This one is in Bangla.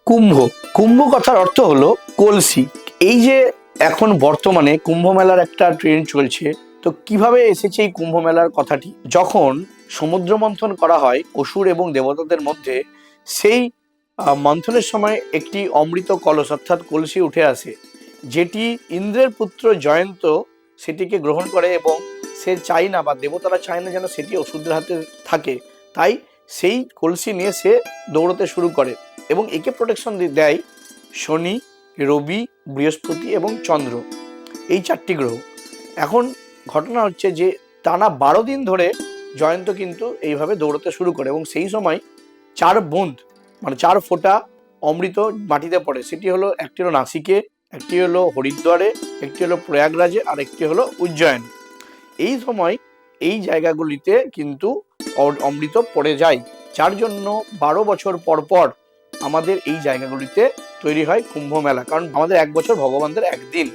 কুম্ভ। কুম্ভ কথার অর্থ হলো কলসি। এই যে এখন বর্তমানে কুম্ভ মেলার একটা ট্রেন্ড চলছে, তো কিভাবে এসেছে এই কুম্ভ মেলার কথাটি? যখন সমুদ্র মন্থন করা হয় অসুর এবং দেবতাদের মধ্যে, সেই মন্থনের সময় একটি অমৃত কলস অর্থাৎ কলসি উঠে আসে, যেটি ইন্দ্রের পুত্র জয়ন্ত সেটিকে গ্রহণ করে এবং সে চায় না বা দেবতারা চায় না যেন সেটি অসুরদের হাতে থাকে, তাই সেই কলসি নিয়ে সে দৌড়তে শুরু করে এবং একে প্রোটেকশন দেয় শনি, রবি, বৃহস্পতি এবং চন্দ্র, এই 4টি গ্রহ। এখন ঘটনা হচ্ছে যে টানা 12 দিন ধরে জয়ন্ত কিন্তু এইভাবে দৌড়তে শুরু করে এবং সেই সময় 4 বুঁদ মানে 4 ফোঁটা অমৃত মাটিতে পড়ে। সেটি হলো, একটি হলো নাসিকে, একটি হলো হরিদ্বারে, একটি হলো প্রয়াগরাজে আর একটি হলো উজ্জয়ন। এই সময় এই জায়গাগুলিতে কিন্তু অমৃত পড়ে যায়, যার জন্য 12 বছর পর পর আমাদের এই জায়গাগুলিতে তৈরি হয় কুম্ভ মেলা, কারণ আমাদের 1 বছর ভগবানদের একদিন।